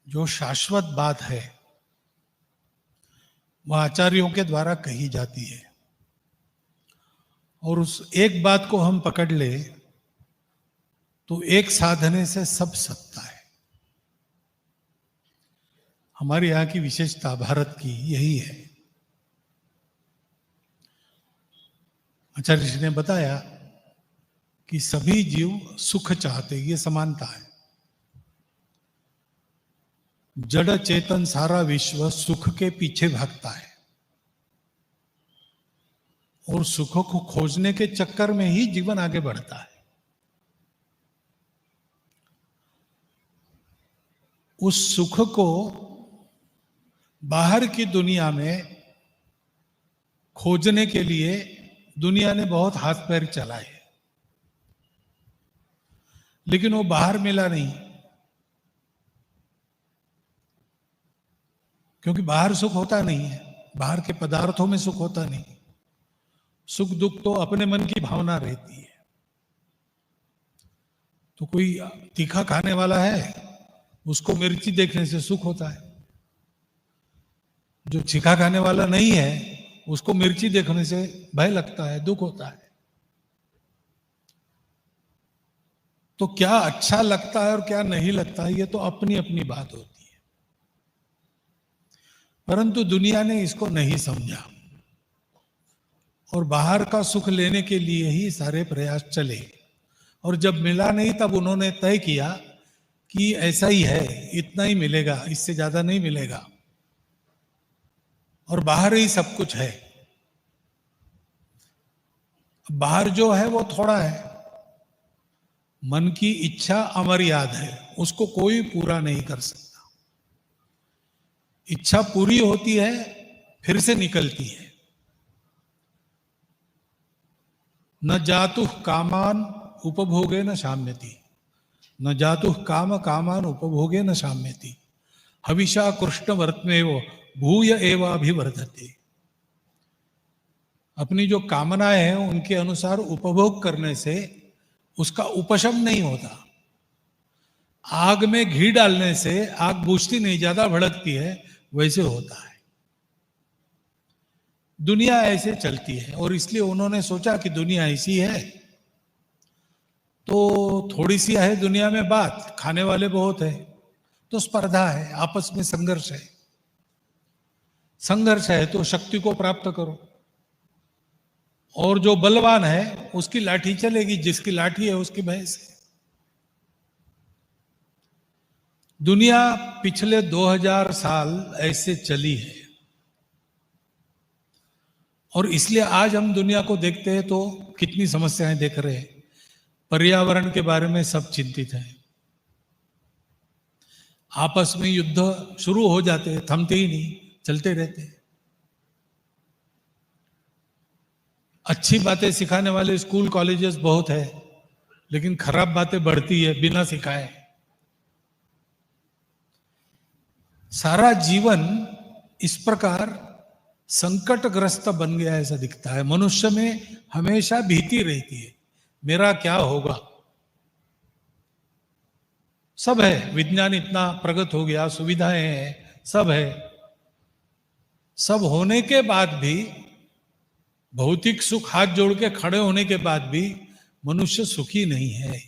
जो शाश्वत बात है वह आचार्यों के द्वारा कही जाती है, और उस एक बात को हम पकड़ ले तो एक साधने से सब सकता है। हमारे यहां की विशेषता भारत की यही है। आचार्य जी ने बताया कि सभी जीव सुख चाहते, ये समानता है। जड़ चेतन सारा विश्व सुख के पीछे भागता है, और सुख को खोजने के चक्कर में ही जीवन आगे बढ़ता है। उस सुख को बाहर की दुनिया में खोजने के लिए दुनिया ने बहुत हाथ पैर चलाए, लेकिन वो बाहर मिला नहीं, क्योंकि बाहर सुख होता नहीं है। बाहर के पदार्थों में सुख होता नहीं। सुख दुख तो अपने मन की भावना रहती है। तो कोई तीखा खाने वाला है, उसको मिर्ची देखने से सुख होता है। जो तीखा खाने वाला नहीं है, उसको मिर्ची देखने से भय लगता है, दुख होता है। तो क्या अच्छा लगता है और क्या नहीं लगता है, ये तो अपनी अपनी बात होती है। परंतु दुनिया ने इसको नहीं समझा, और बाहर का सुख लेने के लिए ही सारे प्रयास चले। और जब मिला नहीं, तब उन्होंने तय किया कि ऐसा ही है, इतना ही मिलेगा, इससे ज्यादा नहीं मिलेगा, और बाहर ही सब कुछ है। बाहर जो है वो थोड़ा है। मन की इच्छा अमर्याद है, उसको कोई पूरा नहीं कर सकता। इच्छा पूरी होती है, फिर से निकलती है। न जातु कामान उपभोगे न शाम्यति, न जातु काम कामान उपभोगे न शाम्यति, हविषा कृष्ण वर्तमेव भूय एवाभिवर्धते। अपनी जो कामनाएं हैं उनके अनुसार उपभोग करने से उसका उपशम नहीं होता। आग में घी डालने से आग बुझती नहीं, ज्यादा भड़कती है, वैसे होता है। दुनिया ऐसे चलती है, और इसलिए उन्होंने सोचा कि दुनिया ऐसी है तो थोड़ी सी है दुनिया में बात, खाने वाले बहुत है, तो स्पर्धा है, आपस में संघर्ष है। संघर्ष है तो शक्ति को प्राप्त करो, और जो बलवान है उसकी लाठी चलेगी, जिसकी लाठी है उसकी भैंस है। दुनिया पिछले 2000 साल ऐसे चली है, और इसलिए आज हम दुनिया को देखते हैं तो कितनी समस्याएं देख रहे हैं। पर्यावरण के बारे में सब चिंतित हैं। आपस में युद्ध शुरू हो जाते हैं, थमते ही नहीं, चलते रहते हैं। अच्छी बातें सिखाने वाले स्कूल कॉलेजेस बहुत है, लेकिन खराब बातें बढ़ती है बिना सिखाए। सारा जीवन इस प्रकार संकटग्रस्त बन गया ऐसा दिखता है। मनुष्य में हमेशा भीति रहती है, मेरा क्या होगा। सब है, विज्ञान इतना प्रगत हो गया, सुविधाएं हैं, सब है। सब होने के बाद भी, भौतिक सुख हाथ जोड़ के खड़े होने के बाद भी मनुष्य सुखी नहीं है।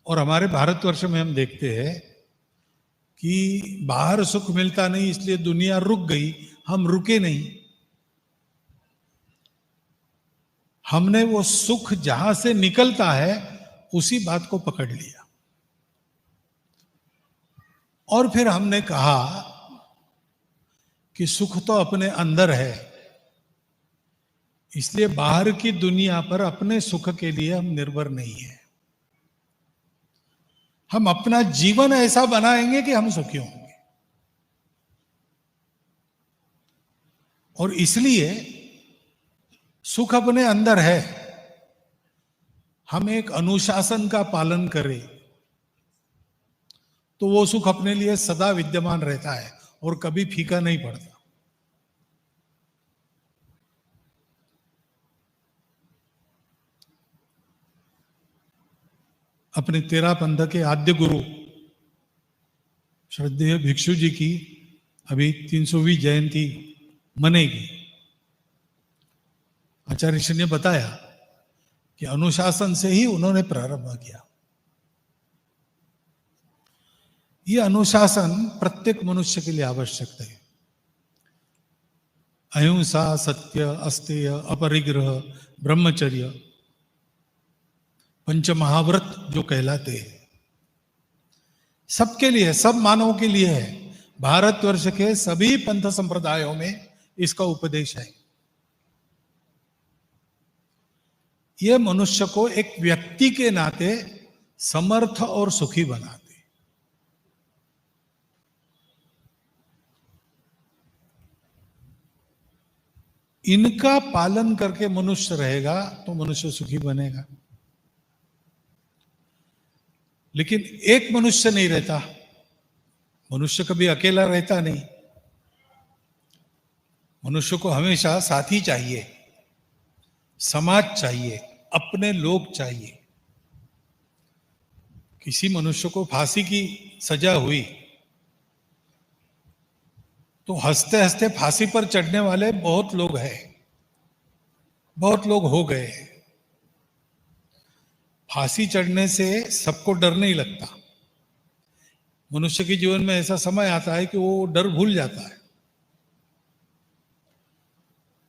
और हमारे भारतवर्ष में हम देखते हैं कि बाहर सुख मिलता नहीं, इसलिए दुनिया रुक गई, हम रुके नहीं। हमने वो सुख जहां से निकलता है उसी बात को पकड़ लिया, और फिर हमने कहा कि सुख तो अपने अंदर है, इसलिए बाहर की दुनिया पर अपने सुख के लिए हम निर्भर नहीं है। हम अपना जीवन ऐसा बनाएंगे कि हम सुखी होंगे। और इसलिए सुख अपने अंदर है। हम एक अनुशासन का पालन करें तो वो सुख अपने लिए सदा विद्यमान रहता है और कभी फीका नहीं पड़ता। अपने तेरा पंथ के आद्य गुरु श्रद्धेय भिक्षु जी की अभी 300वीं जयंती मनेगी। आचार्य श्री ने बताया कि अनुशासन से ही उन्होंने प्रारंभ किया। यह अनुशासन प्रत्येक मनुष्य के लिए आवश्यक है। अहिंसा, सत्य, अस्तेय, अपरिग्रह, ब्रह्मचर्य, पंचमहाव्रत जो कहलाते हैं, सबके लिए, सब मानवों के लिए है। भारतवर्ष के सभी पंथ संप्रदायों में इसका उपदेश है। यह मनुष्य को एक व्यक्ति के नाते समर्थ और सुखी बनाते। इनका पालन करके मनुष्य रहेगा तो मनुष्य सुखी बनेगा। लेकिन एक मनुष्य नहीं रहता, मनुष्य कभी अकेला रहता नहीं। मनुष्य को हमेशा साथी चाहिए, समाज चाहिए, अपने लोग चाहिए। किसी मनुष्य को फांसी की सजा हुई तो हंसते हंसते फांसी पर चढ़ने वाले बहुत लोग हैं, बहुत लोग हो गए। फांसी चढ़ने से सबको डर नहीं लगता। मनुष्य के जीवन में ऐसा समय आता है कि वो डर भूल जाता है।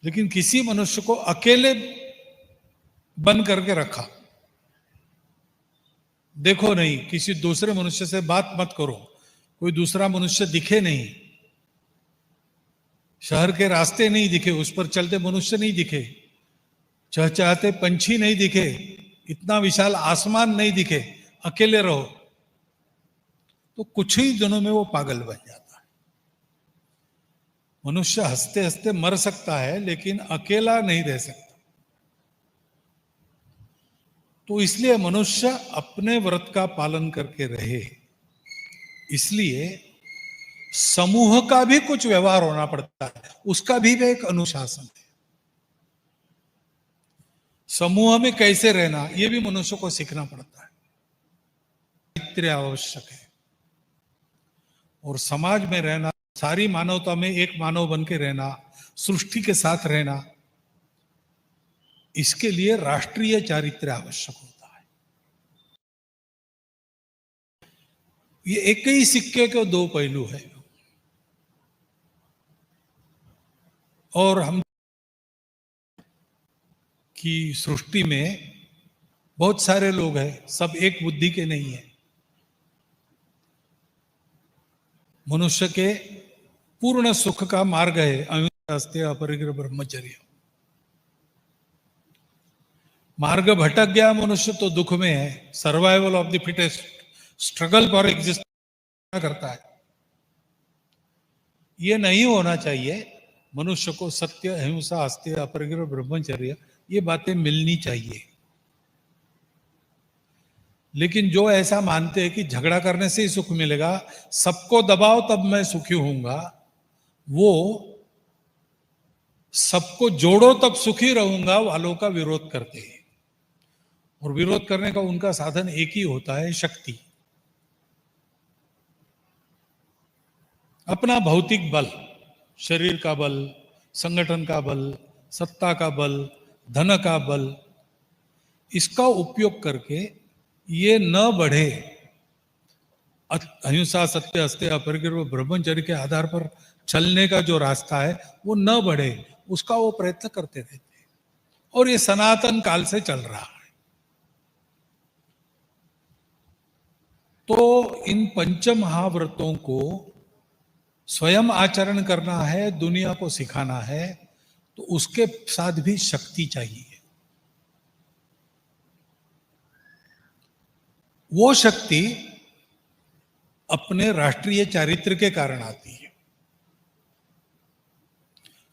लेकिन किसी मनुष्य को अकेले बंद करके रखा, देखो नहीं, किसी दूसरे मनुष्य से बात मत करो, कोई दूसरा मनुष्य दिखे नहीं, शहर के रास्ते नहीं दिखे, उस पर चलते मनुष्य नहीं दिखे, चहचहाते पंछी नहीं दिखे, इतना विशाल आसमान नहीं दिखे, अकेले रहो, तो कुछ ही दिनों में वो पागल बन जाता है। मनुष्य हंसते हंसते मर सकता है लेकिन अकेला नहीं रह सकता। तो इसलिए मनुष्य अपने व्रत का पालन करके रहे। इसलिए समूह का भी कुछ व्यवहार होना पड़ता है, उसका भी एक अनुशासन है। समूह में कैसे रहना, यह भी मनुष्य को सीखना पड़ता है। चारित्र्य आवश्यक है। और समाज में रहना, सारी मानवता में एक मानव बन के रहना, सृष्टि के साथ रहना, इसके लिए राष्ट्रीय चारित्र्य आवश्यक होता है। ये एक ही सिक्के के दो पहलू है। और हम की सृष्टि में बहुत सारे लोग हैं, सब एक बुद्धि के नहीं है। मनुष्य के पूर्ण सुख का मार्ग है अहिंसा, अस्तेय, अपरिग्रह, ब्रह्मचर्य। मार्ग भटक गया मनुष्य तो दुख में है, survival of the fittest, struggle for existence करता है। ये नहीं होना चाहिए। मनुष्य को सत्य, अहिंसा, अस्तेय, अपरिग्रह, ब्रह्मचर्य, ये बातें मिलनी चाहिए। लेकिन जो ऐसा मानते हैं कि झगड़ा करने से ही सुख मिलेगा, सबको दबाओ तब मैं सुखी होऊंगा, वो सबको जोड़ो तब सुखी रहूंगा वालों का विरोध करते हैं। और विरोध करने का उनका साधन एक ही होता है, शक्ति। अपना भौतिक बल, शरीर का बल, संगठन का बल, सत्ता का बल, धन का बल, इसका उपयोग करके ये न बढ़े, अहिंसा, सत्य, अस्तेय, अपरिग्रह, ब्रह्मचर्य के आधार पर चलने का जो रास्ता है वो न बढ़े, उसका वो प्रयत्न करते रहते हैं। और ये सनातन काल से चल रहा है। तो इन पंच महाव्रतों को स्वयं आचरण करना है, दुनिया को सिखाना है, तो उसके साथ भी शक्ति चाहिए। वो शक्ति अपने राष्ट्रीय चारित्र के कारण आती है,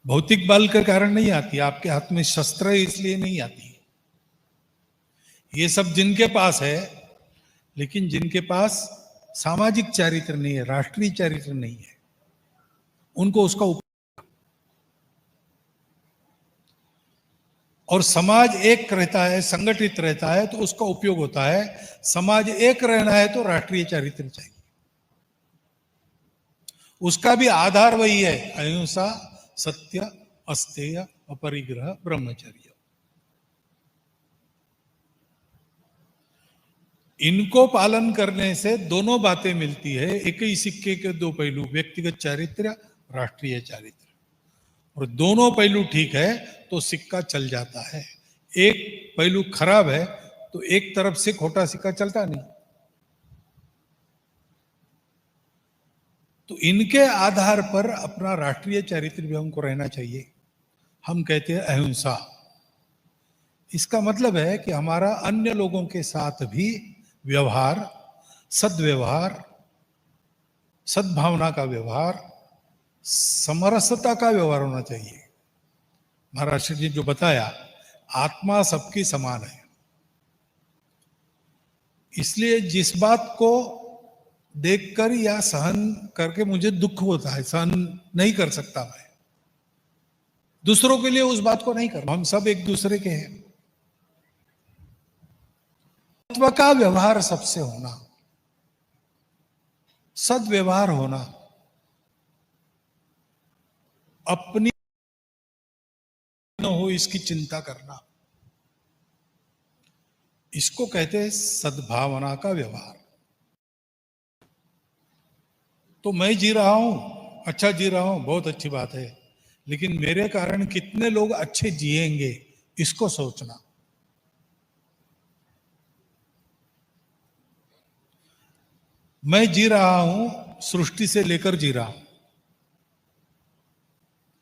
भौतिक बल के कारण नहीं आती। आपके हाथ में शस्त्र है इसलिए नहीं आती। ये सब जिनके पास है, लेकिन जिनके पास सामाजिक चारित्र नहीं है, राष्ट्रीय चारित्र नहीं है, उनको उसका उपयोग। और समाज एक रहता है, संगठित रहता है, तो उसका उपयोग होता है। समाज एक रहना है तो राष्ट्रीय चारित्र चाहिए। उसका भी आधार वही है, अहिंसा, सत्य, अस्तेय, अपरिग्रह, ब्रह्मचर्य। इनको पालन करने से दोनों बातें मिलती है, एक ही सिक्के के दो पहलू, व्यक्तिगत चारित्र्य, राष्ट्रीय चारित्र्य। और दोनों पहलू ठीक है तो सिक्का चल जाता है। एक पहलू खराब है तो एक तरफ से खोटा सिक्का चलता नहीं। तो इनके आधार पर अपना राष्ट्रीय चारित्र्य भी हमको रहना चाहिए। हम कहते हैं अहिंसा। इसका मतलब है कि हमारा अन्य लोगों के साथ भी व्यवहार, सद्व्यवहार, सद्भावना का व्यवहार, समरसता का व्यवहार होना चाहिए। महाराष्ट्र जी जो बताया, आत्मा सबकी समान है, इसलिए जिस बात को देखकर या सहन करके मुझे दुख होता है, सहन नहीं कर सकता मैं, दूसरों के लिए उस बात को नहीं करना। हम सब एक दूसरे के हैं। तत्व का व्यवहार सबसे होना, सद्व्यवहार होना, अपनी न हो इसकी चिंता करना, इसको कहते हैं सद्भावना का व्यवहार। तो मैं जी रहा हूं, अच्छा जी रहा हूं, बहुत अच्छी बात है, लेकिन मेरे कारण कितने लोग अच्छे जिएंगे इसको सोचना। मैं जी रहा हूं, सृष्टि से लेकर जी रहा हूं।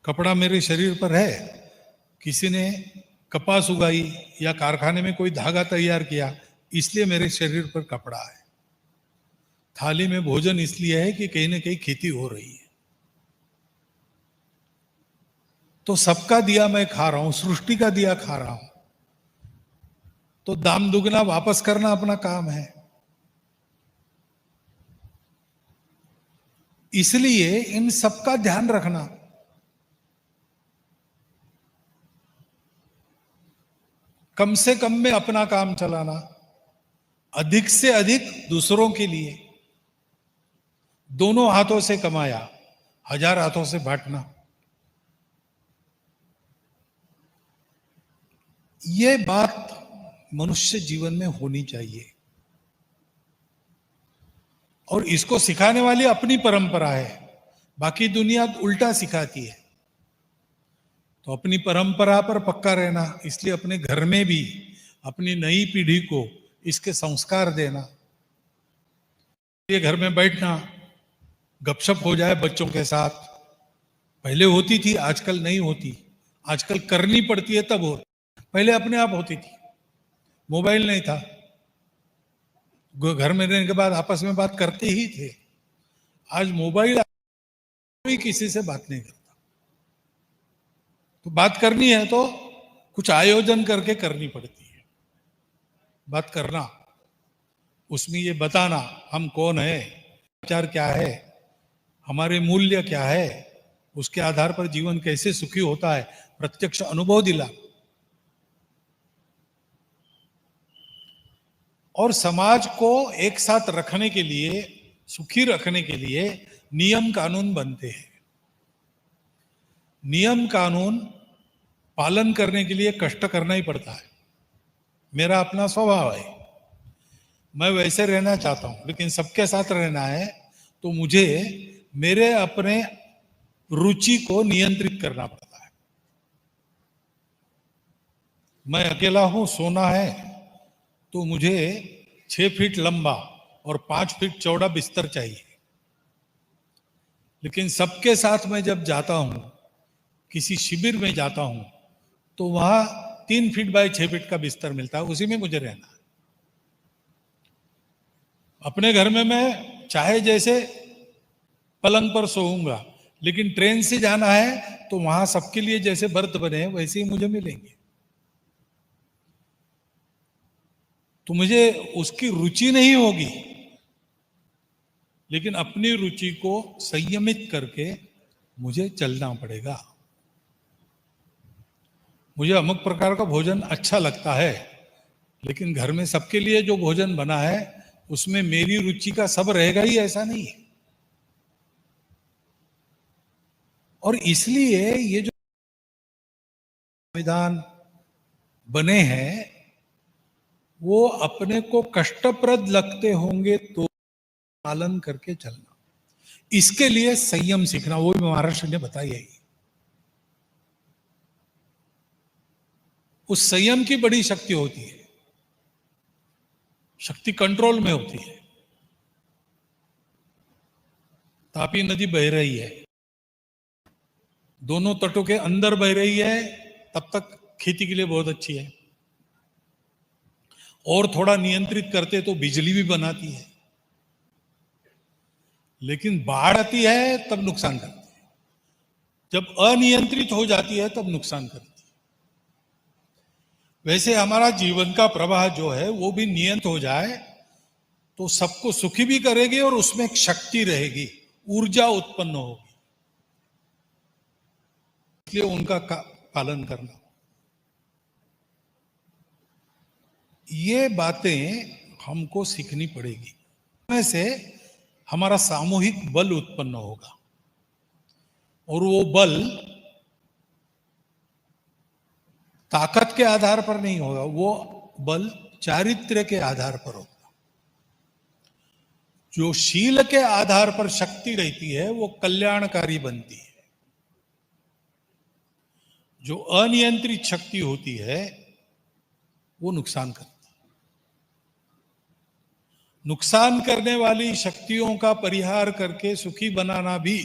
कपड़ा मेरे शरीर पर है, किसी ने कपास उगाई या कारखाने में कोई धागा तैयार किया, इसलिए मेरे शरीर पर कपड़ा है। थाली में भोजन इसलिए है कि कहीं ना कहीं खेती हो रही है। तो सबका दिया मैं खा रहा हूं, सृष्टि का दिया खा रहा हूं, तो दाम दुगना वापस करना अपना काम है। इसलिए इन सबका ध्यान रखना, कम से कम में अपना काम चलाना, अधिक से अधिक दूसरों के लिए, दोनों हाथों से कमाया, 1000 हाथों से बांटना, ये बात मनुष्य जीवन में होनी चाहिए। और इसको सिखाने वाली अपनी परंपरा है, बाकी दुनिया उल्टा सिखाती है। तो अपनी परंपरा पर पक्का रहना, इसलिए अपने घर में भी अपनी नई पीढ़ी को इसके संस्कार देना। ये घर में बैठना, गपशप हो जाए बच्चों के साथ, पहले होती थी, आजकल नहीं होती। आजकल करनी पड़ती है तब हो, पहले अपने आप होती थी। मोबाइल नहीं था, घर में रहने के बाद आपस में बात करते ही थे। आज मोबाइल, कोई किसी से बात नहीं करता। तो बात करनी है तो कुछ आयोजन करके करनी पड़ती है। बात करना, उसमें ये बताना हम कौन है, विचार क्या है, हमारे मूल्य क्या है, उसके आधार पर जीवन कैसे सुखी होता है, प्रत्यक्ष अनुभव दिला। और समाज को एक साथ रखने के लिए, सुखी रखने के लिए नियम कानून बनते हैं। नियम कानून पालन करने के लिए कष्ट करना ही पड़ता है। मेरा अपना स्वभाव है, मैं वैसे रहना चाहता हूं, लेकिन सबके साथ रहना है तो मुझे मेरे अपने रुचि को नियंत्रित करना पड़ता है। मैं अकेला हूं, सोना है तो मुझे 6 फीट लंबा और 5 फीट चौड़ा बिस्तर चाहिए। लेकिन सबके साथ मैं जब जाता हूं, किसी शिविर में जाता हूं, तो वहां 3 फीट बाय 6 फीट का बिस्तर मिलता है, उसी में मुझे रहना है। अपने घर में मैं चाहे जैसे पलंग पर सोऊंगा, लेकिन ट्रेन से जाना है तो वहां सबके लिए जैसे बर्थ बने वैसे ही मुझे मिलेंगे। तो मुझे उसकी रुचि नहीं होगी, लेकिन अपनी रुचि को संयमित करके मुझे चलना पड़ेगा। मुझे अमुक प्रकार का भोजन अच्छा लगता है, लेकिन घर में सबके लिए जो भोजन बना है उसमें मेरी रुचि का सब रहेगा ही, ऐसा नहीं है। और इसलिए ये जो संविधान बने हैं वो अपने को कष्टप्रद लगते होंगे तो पालन करके चलना, इसके लिए संयम सीखना, वो भी महाराष्ट्र ने बताई है। उस संयम की बड़ी शक्ति होती है, शक्ति कंट्रोल में होती है। तापी नदी बह रही है, दोनों तटों के अंदर बह रही है, तब तक खेती के लिए बहुत अच्छी है, और थोड़ा नियंत्रित करते तो बिजली भी बनाती है। लेकिन बाढ़ आती है तब नुकसान करती है, जब अनियंत्रित हो जाती है तब नुकसान करती है। वैसे हमारा जीवन का प्रवाह जो है वो भी नियंत्रित हो जाए तो सबको सुखी भी करेगी और उसमें एक शक्ति रहेगी, ऊर्जा उत्पन्न होगी। इसलिए उनका पालन करना, ये बातें हमको सीखनी पड़ेगी। इसमें से हमारा सामूहिक बल उत्पन्न होगा, और वो बल ताकत के आधार पर नहीं होगा, वो बल चारित्र्य के आधार पर होगा। जो शील के आधार पर शक्ति रहती है वो कल्याणकारी बनती है, जो अनियंत्रित शक्ति होती है वो नुकसान करती है। नुकसान करने वाली शक्तियों का परिहार करके सुखी बनाना भी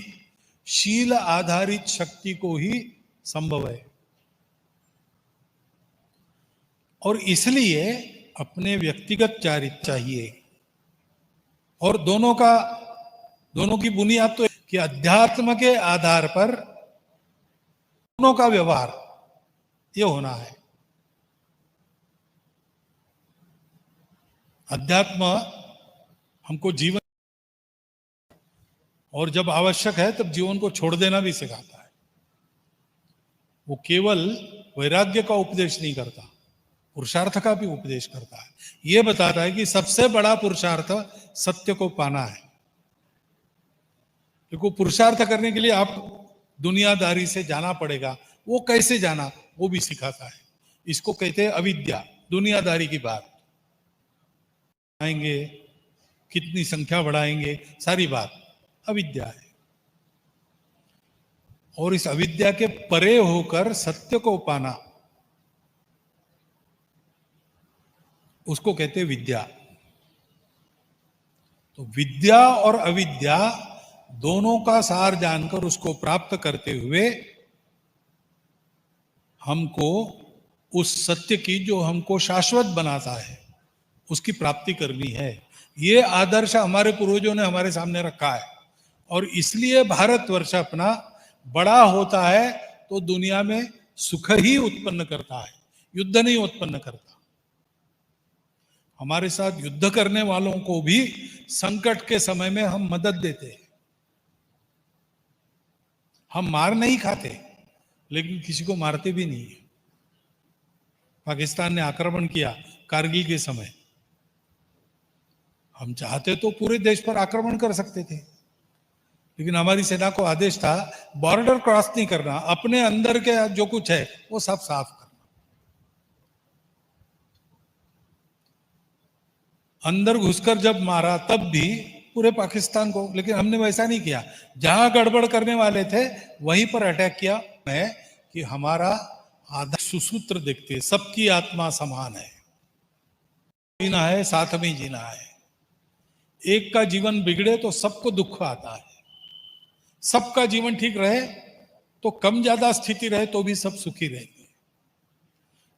शील आधारित शक्ति को ही संभव है। और इसलिए अपने व्यक्तिगत चारित्र चाहिए, और दोनों की बुनियाद तो कि अध्यात्म के आधार पर दोनों का व्यवहार ये होना है। अध्यात्म हमको जीवन, और जब आवश्यक है तब जीवन को छोड़ देना भी सिखाता है। वो केवल वैराग्य का उपदेश नहीं करता, पुरुषार्थ का भी उपदेश करता है। ये बताता है कि सबसे बड़ा पुरुषार्थ सत्य को पाना है। क्योंकि पुरुषार्थ करने के लिए आप दुनियादारी से जाना पड़ेगा, वो कैसे जाना वो भी सिखाता है। इसको कहते हैं अविद्या, दुनियादारी की बात आएंगे, कितनी संख्या बढ़ाएंगे, सारी बात अविद्या है। और इस अविद्या के परे होकर सत्य को पाना, उसको कहते हैं विद्या। तो विद्या और अविद्या दोनों का सार जानकर उसको प्राप्त करते हुए हमको उस सत्य की, जो हमको शाश्वत बनाता है, उसकी प्राप्ति करनी है। ये आदर्श हमारे पूर्वजों ने हमारे सामने रखा है, और इसलिए भारतवर्ष अपना बड़ा होता है तो दुनिया में सुख ही उत्पन्न करता है, युद्ध नहीं उत्पन्न करता। हमारे साथ युद्ध करने वालों को भी संकट के समय में हम मदद देते हैं। हम मार नहीं खाते, लेकिन किसी को मारते भी नहीं है। पाकिस्तान ने आक्रमण किया कारगिल के समय, हम चाहते तो पूरे देश पर आक्रमण कर सकते थे, लेकिन हमारी सेना को आदेश था बॉर्डर क्रॉस नहीं करना, अपने अंदर के जो कुछ है वो सब साफ करना। अंदर घुसकर जब मारा तब भी पूरे पाकिस्तान को, लेकिन हमने वैसा नहीं किया। जहां गड़बड़ करने वाले थे वहीं पर अटैक किया है कि हमारा आधा सुसूत्र देखते, सबकी आत्मा समान है, जीना है साथ में जीना है। एक का जीवन बिगड़े तो सबको दुख आता है, सबका जीवन ठीक रहे तो कम ज्यादा स्थिति रहे तो भी सब सुखी रहेंगे।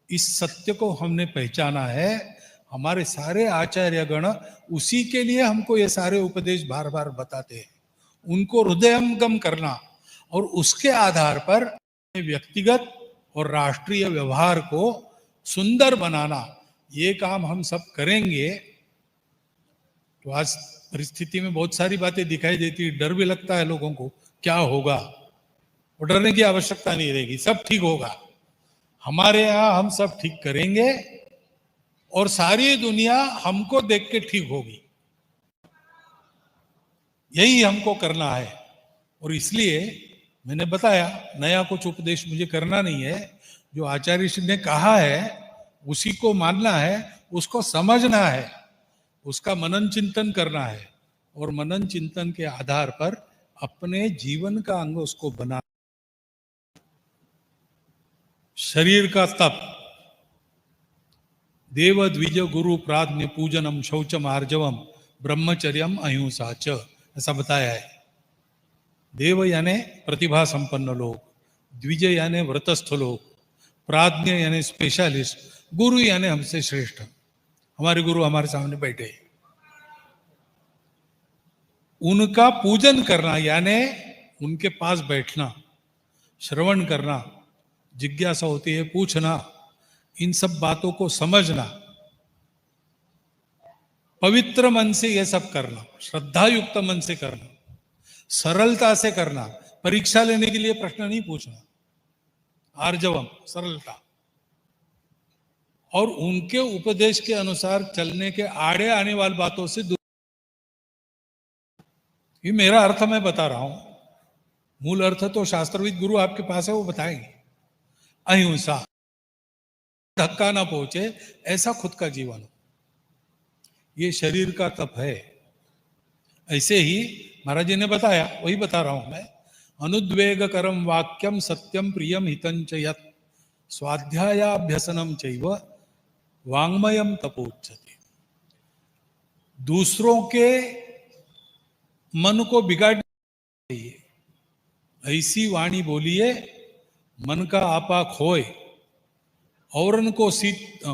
इस सत्य को हमने पहचाना है। हमारे सारे आचार्यगण उसी के लिए हमको ये सारे उपदेश बार बार बताते हैं, उनको हृदयंगम करना और उसके आधार पर व्यक्तिगत और राष्ट्रीय व्यवहार को सुंदर बनाना, ये काम हम सब करेंगे तो आज परिस्थिति में बहुत सारी बातें दिखाई देती, डर भी लगता है लोगों को, क्या होगा। वो डरने की आवश्यकता नहीं रहेगी, सब ठीक होगा। हमारे यहां हम सब ठीक करेंगे और सारी दुनिया हमको देख के ठीक होगी। यही हमको करना है। और इसलिए मैंने बताया नया कुछ उपदेश मुझे करना नहीं है, जो आचार्य श्री ने कहा है उसी को मानना है, उसको समझना है, उसका मनन चिंतन करना है और मनन चिंतन के आधार पर अपने जीवन का अंग उसको बना। शरीर का तप, देव द्विज गुरु प्राज्ञ पूजनम शौचम आर्जवम ब्रह्मचर्यम अहिंसा च, ऐसा बताया है। देव यानी प्रतिभा संपन्न लोग, द्विज यानी व्रतस्थ लोग, प्राज्ञ यानी स्पेशलिस्ट, गुरु यानी हमसे श्रेष्ठ। हमारे गुरु हमारे सामने बैठे, उनका पूजन करना यानी उनके पास बैठना, श्रवण करना, जिज्ञासा होती है पूछना, इन सब बातों को समझना, पवित्र मन से यह सब करना, श्रद्धा युक्त मन से करना, सरलता से करना, परीक्षा लेने के लिए प्रश्न नहीं पूछना, आर्जवम सरलता, और उनके उपदेश के अनुसार चलने के आड़े आने वाली बातों से दूर। ये मेरा अर्थ मैं बता रहा हूं, मूल अर्थ तो शास्त्रविद गुरु आपके पास है, वो बताएंगे। अहिंसा, धक्का ना पहुंचे ऐसा खुद का जीवन हो, ये शरीर का तप है। ऐसे ही महाराज जी ने बताया, वही बता रहा हूं मैं। अनुद्वेग करम वाक्यम सत्यम प्रियम हितंच यत् स्वाध्यायाभ्यसनम चैव वांग्मयम तपोच्यते। दूसरों के मन को बिगाड़ना चाहिए, ऐसी वाणी बोलिए मन का आपा खोए, और उनको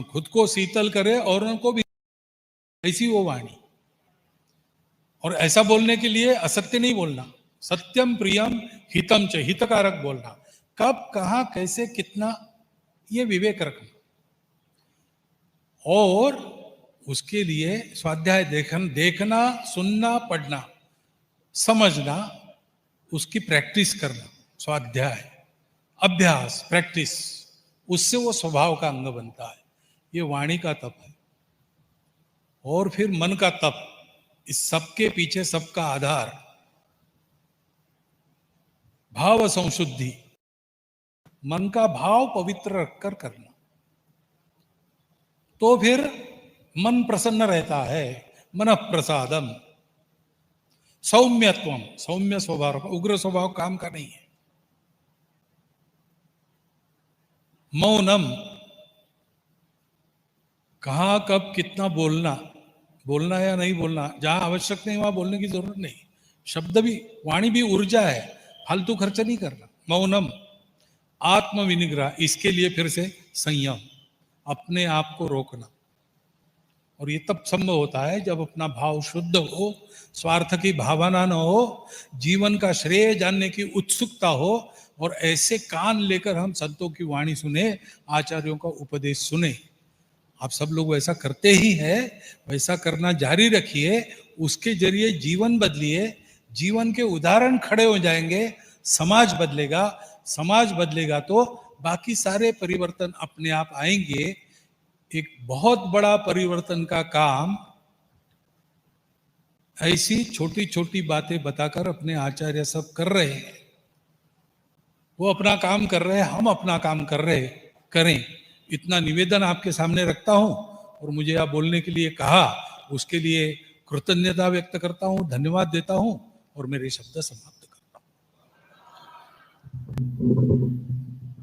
खुद को शीतल करे और उनको भी, ऐसी वो वाणी। और ऐसा बोलने के लिए असत्य नहीं बोलना, सत्यम प्रियम हितम च, हितकारक बोलना, कब कहां कैसे कितना ये विवेक रखना, और उसके लिए स्वाध्याय देखना सुनना पढ़ना समझना, उसकी प्रैक्टिस करना, स्वाध्याय अभ्यास प्रैक्टिस, उससे वो स्वभाव का अंग बनता है। ये वाणी का तप है। और फिर मन का तप, इस सबके पीछे सबका आधार भाव संशुद्धि, मन का भाव पवित्र रखकर करना, तो फिर मन प्रसन्न रहता है। मन प्रसादम, सौम्यत्वम, सौम्य स्वभाव, उग्र स्वभाव काम का नहीं है। मौनम, कहां कब कितना बोलना, बोलना या नहीं बोलना, जहां आवश्यक नहीं वहां बोलने की जरूरत नहीं। शब्द भी, वाणी भी ऊर्जा है, फालतू खर्च नहीं करना। मौनम, आत्म विनिग्रह, इसके लिए फिर से संयम, अपने आप को रोकना। और ये तब संभव होता है जब अपना भाव शुद्ध हो, स्वार्थ की भावना न हो, जीवन का श्रेय जानने की उत्सुकता हो, और ऐसे कान लेकर हम संतों की वाणी सुने, आचार्यों का उपदेश सुने। आप सब लोग वैसा करते ही हैं, वैसा करना जारी रखिए, उसके जरिए जीवन बदलिए, जीवन के उदाहरण खड़े हो जाएंगे, समाज बदलेगा, समाज बदलेगा तो बाकी सारे परिवर्तन अपने आप आएंगे। एक बहुत बड़ा परिवर्तन का काम ऐसी छोटी छोटी बातें बताकर अपने आचार्य सब कर रहे हैं। वो अपना काम कर रहे हैं, हम अपना काम कर रहे करें, इतना निवेदन आपके सामने रखता हूं। और मुझे आप बोलने के लिए कहा, उसके लिए कृतज्ञता व्यक्त करता हूं, धन्यवाद देता हूं और मेरे शब्द समाप्त करता हूं।